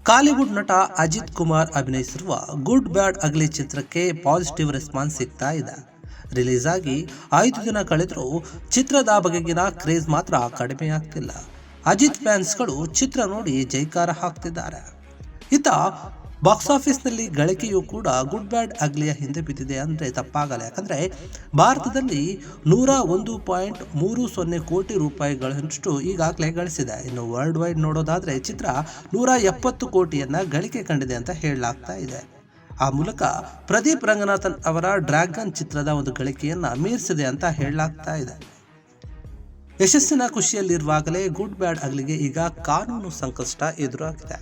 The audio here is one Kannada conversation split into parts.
ಕಾಲಿವುಡ್ ನಟ ಅಜಿತ್ ಕುಮಾರ್ ಅಭಿನಯಿಸಿರುವ ಗುಡ್ ಬ್ಯಾಡ್ ಅಗ್ಲಿ ಚಿತ್ರಕ್ಕೆ ಪಾಸಿಟಿವ್ ರೆಸ್ಪಾನ್ಸ್ ಸಿಗ್ತಾ ಇದೆ. ರಿಲೀಸ್ ಆಗಿ 5 ದಿನ ಕಳೆದರೂ ಚಿತ್ರದ ಬಗೆಗಿನ ಕ್ರೇಜ್ ಮಾತ್ರ ಕಡಿಮೆಯಾಗ್ತಿಲ್ಲ. ಅಜಿತ್ ಫ್ಯಾನ್ಸ್ಗಳು ಚಿತ್ರ ನೋಡಿ ಜೈಕಾರ ಹಾಕ್ತಿದ್ದಾರೆ. ಇತ್ತ ಬಾಕ್ಸ್ ಆಫೀಸ್ನಲ್ಲಿ ಗಳಿಕೆಯೂ ಕೂಡ ಗುಡ್ ಬ್ಯಾಡ್ ಅಗ್ಲಿಯ ಹಿಂದೆ ಬಿದ್ದಿದೆ ಅಂದರೆ ತಪ್ಪಾಗಲ್ಲ. ಯಾಕಂದರೆ ಭಾರತದಲ್ಲಿ 101.30 ಕೋಟಿ ರೂಪಾಯಿಗಳಷ್ಟು ಈಗಾಗಲೇ ಗಳಿಸಿದೆ. ಇನ್ನು ವರ್ಲ್ಡ್ ವೈಡ್ ನೋಡೋದಾದರೆ ಚಿತ್ರ 170 ಕೋಟಿಯನ್ನು ಗಳಿಕೆ ಕಂಡಿದೆ ಅಂತ ಹೇಳಲಾಗ್ತಾ ಇದೆ. ಆ ಮೂಲಕ ಪ್ರದೀಪ್ ರಂಗನಾಥನ್ ಅವರ ಡ್ರ್ಯಾಗನ್ ಚಿತ್ರದ ಒಂದು ಗಳಿಕೆಯನ್ನು ಮೀರಿಸಿದೆ ಅಂತ ಹೇಳಲಾಗ್ತಾ ಇದೆ. ಯಶಸ್ಸಿನ ಖುಷಿಯಲ್ಲಿರುವಾಗಲೇ ಗುಡ್ ಬ್ಯಾಡ್ ಅಗ್ಲಿಗೆ ಈಗ ಕಾನೂನು ಸಂಕಷ್ಟ ಎದುರಾಗಿದೆ.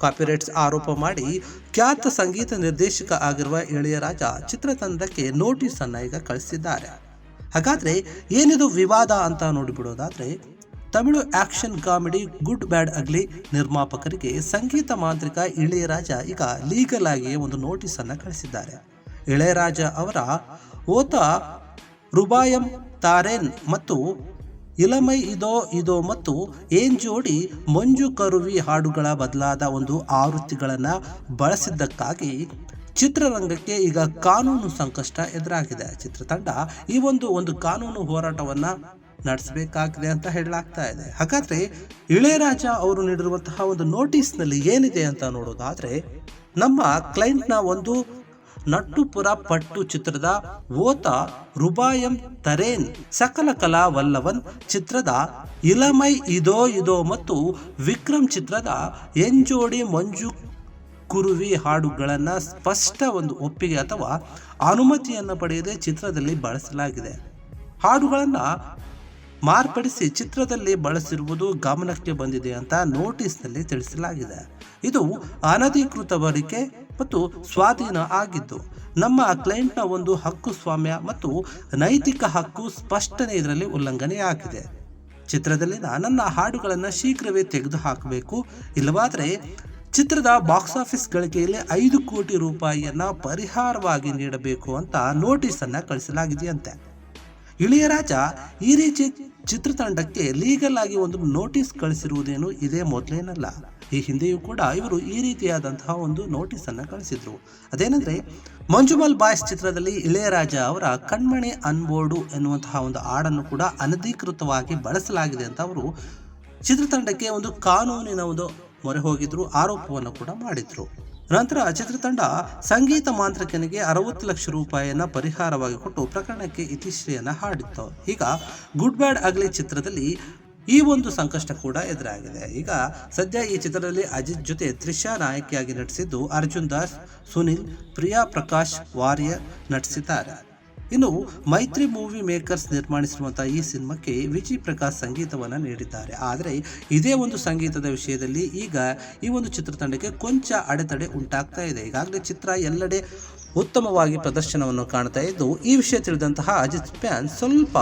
ಕಾಪಿರೈಟ್ಸ್ ಆರೋಪ ಮಾಡಿ ಖ್ಯಾತ ಸಂಗೀತ ನಿರ್ದೇಶಕ ಆಗಿರುವ ಇಳೆಯರಾಜ ಚಿತ್ರತಂಡಕ್ಕೆ ನೋಟಿಸ್ ಅನ್ನು ಈಗ ಕಳಿಸಿದ್ದಾರೆ. ಹಾಗಾದ್ರೆ ಏನಿದು ವಿವಾದ ಅಂತ ನೋಡಿಬಿಡೋದಾದ್ರೆ, Tamil action comedy good bad ugly ನಿರ್ಮಾಪಕರಿಗೆ ಸಂಗೀತ ಮಾಂತ್ರಿಕ ಇಳೆಯರಾಜ ಈಗ ಲೀಗಲ್ ಆಗಿ ಒಂದು ನೋಟಿಸ್ ಅನ್ನು ಕಳಿಸಿದ್ದಾರೆ. ಇಳೆಯರಾಜ ಅವರ ಓತ ರುಬಾಯಂ ತಾರೇನ್ ಮತ್ತು ಇಲಮೈ ಇದೋ ಇದೋ ಮತ್ತು ಏನ್ ಜೋಡಿ ಮಂಜು ಕರುವಿ ಹಾಡುಗಳ ಬದಲಾದ ಒಂದು ಆವೃತ್ತಿಗಳನ್ನು ಬಳಸಿದ್ದಕ್ಕಾಗಿ ಚಿತ್ರರಂಗಕ್ಕೆ ಈಗ ಕಾನೂನು ಸಂಕಷ್ಟ ಎದುರಾಗಿದೆ. ಚಿತ್ರತಂಡ ಈ ಒಂದು ಕಾನೂನು ಹೋರಾಟವನ್ನು ನಡೆಸಬೇಕಾಗಿದೆ ಅಂತ ಹೇಳಲಾಗ್ತಾ ಇದೆ. ಹಾಗಾದ್ರೆ ಇಳೆಯರಾಜ ಅವರು ನೀಡಿರುವಂತಹ ಒಂದು ನೋಟಿಸ್ನಲ್ಲಿ ಏನಿದೆ ಅಂತ ನೋಡೋದಾದ್ರೆ, ನಮ್ಮ ಕ್ಲೈಂಟ್ನ ಒಂದು ನಟ್ಟುಪುರ ಪಟ್ಟು ಚಿತ್ರದ ಓತ ರುಬಾಯಂ ತರೇನ್, ಸಕಲ ಕಲಾ ವಲ್ಲವನ್ ಚಿತ್ರದ ಇಲಮೈ ಇದೋ ಇದೋ ಮತ್ತು ವಿಕ್ರಮ್ ಚಿತ್ರದ ಎಂಜೋಡಿ ಮಂಜು ಕುರುವಿ ಹಾಡುಗಳನ್ನು ಸ್ಪಷ್ಟ ಒಂದು ಒಪ್ಪಿಗೆ ಅಥವಾ ಅನುಮತಿಯನ್ನು ಪಡೆಯದೆ ಚಿತ್ರದಲ್ಲಿ ಬಳಸಲಾಗಿದೆ. ಹಾಡುಗಳನ್ನು ಮಾರ್ಪಡಿಸಿ ಚಿತ್ರದಲ್ಲಿ ಬಳಸಿರುವುದು ಗಮನಕ್ಕೆ ಬಂದಿದೆ ಅಂತ ನೋಟಿಸ್ನಲ್ಲಿ ತಿಳಿಸಲಾಗಿದೆ. ಇದು ಅನಧಿಕೃತ ಬಳಕೆ ಮತ್ತು ಸ್ವಾಧೀನ ಆಗಿದ್ದು ನಮ್ಮ ಕ್ಲೈಂಟ್ನ ಒಂದು ಹಕ್ಕು ಸ್ವಾಮ್ಯ ಮತ್ತು ನೈತಿಕ ಹಕ್ಕು ಸ್ಪಷ್ಟನೆ ಇದರಲ್ಲಿ ಉಲ್ಲಂಘನೆಯಾಗಿದೆ. ಚಿತ್ರದಲ್ಲಿನ ನನ್ನ ಹಾಡುಗಳನ್ನು ಶೀಘ್ರವೇ ತೆಗೆದು ಹಾಕಬೇಕು, ಇಲ್ಲವಾದರೆ ಚಿತ್ರದ ಬಾಕ್ಸ್ ಆಫೀಸ್ ಗಳಿಕೆಯಲ್ಲಿ 5 ಕೋಟಿ ರೂಪಾಯಿಯನ್ನು ಪರಿಹಾರವಾಗಿ ನೀಡಬೇಕು ಅಂತ ನೋಟಿಸ್ ಅನ್ನು ಕಳಿಸಲಾಗಿದೆಯಂತೆ. ಇಳೆಯರಾಜ ಈ ರೀತಿ ಚಿತ್ರತಂಡಕ್ಕೆ ಲೀಗಲ್ ಆಗಿ ಒಂದು ನೋಟಿಸ್ ಕಳಿಸಿರುವುದೇನು ಇದೇ ಮೊದಲೇನಲ್ಲ. ಈ ಹಿಂದೆಯೂ ಕೂಡ ಇವರು ಈ ರೀತಿಯಾದಂತಹ ಒಂದು ನೋಟಿಸ್ ಅನ್ನು ಕಳಿಸಿದ್ರು. ಅದೇನೆಂದ್ರೆ, ಮಂಜುಮಲ್ ಬಾಯ್ಸ್ ಚಿತ್ರದಲ್ಲಿ ಇಳೆಯರಾಜ ಅವರ ಕಣ್ಮಣಿ ಅನ್ಬೋರ್ಡು ಎನ್ನುವಂತಹ ಒಂದು ಹಾಡನ್ನು ಕೂಡ ಅನಧಿಕೃತವಾಗಿ ಬಳಸಲಾಗಿದೆ ಅಂತ ಅವರು ಚಿತ್ರತಂಡಕ್ಕೆ ಒಂದು ಕಾನೂನಿನ ಒಂದು ಮೊರೆ ಹೋಗಿದ್ರು, ಆರೋಪವನ್ನು ಕೂಡ ಮಾಡಿದ್ರು. ನಂತರ ಚಿತ್ರತಂಡ ಸಂಗೀತ ಮಾಂತ್ರಿಕನಿಗೆ 60 ಲಕ್ಷ ರೂಪಾಯಿಯನ್ನ ಪರಿಹಾರವಾಗಿ ಕೊಟ್ಟು ಪ್ರಕರಣಕ್ಕೆ ಇತಿಶ್ರೀಯನ್ನ ಹಾಡಿತ್ತು. ಈಗ ಗುಡ್ ಬ್ಯಾಡ್ ಅಗ್ಲಿ ಚಿತ್ರದಲ್ಲಿ ಈ ಒಂದು ಸಂಕಷ್ಟ ಕೂಡ ಎದುರಾಗಿದೆ. ಈಗ ಸದ್ಯ ಈ ಚಿತ್ರದಲ್ಲಿ ಅಜಿತ್ ಜೊತೆ ತ್ರಿಷಾ ನಾಯಕಿಯಾಗಿ ನಟಿಸಿದ್ದು, ಅರ್ಜುನ್ ದಾಸ್, ಸುನಿಲ್, ಪ್ರಿಯಾ ಪ್ರಕಾಶ್ ವಾರಿಯರ್ ನಟಿಸಿದ್ದಾರೆ. ಇನ್ನು ಮೈತ್ರಿ ಮೂವಿ ಮೇಕರ್ಸ್ ನಿರ್ಮಾಣಿಸಿರುವಂತಹ ಈ ಸಿನಿಮಾಕ್ಕೆ ವಿಜಯ್ ಪ್ರಕಾಶ್ ಸಂಗೀತವನ್ನು ನೀಡಿದ್ದಾರೆ. ಆದರೆ ಇದೇ ಒಂದು ಸಂಗೀತದ ವಿಷಯದಲ್ಲಿ ಈಗ ಈ ಒಂದು ಚಿತ್ರತಂಡಕ್ಕೆ ಕೊಂಚ ಅಡೆತಡೆ ಉಂಟಾಗ್ತಾ ಇದೆ. ಈಗಾಗಲೇ ಚಿತ್ರ ಎಲ್ಲೆಡೆ ಉತ್ತಮವಾಗಿ ಪ್ರದರ್ಶನವನ್ನು ಕಾಣ್ತಾ ಇದ್ದು, ಈ ವಿಷಯ ತಿಳಿದಂತಹ ಅಜಿತ್ ಫ್ಯಾನ್ಸ್ ಸ್ವಲ್ಪ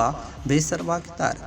ಬೇಸರವಾಗಿದ್ದಾರೆ.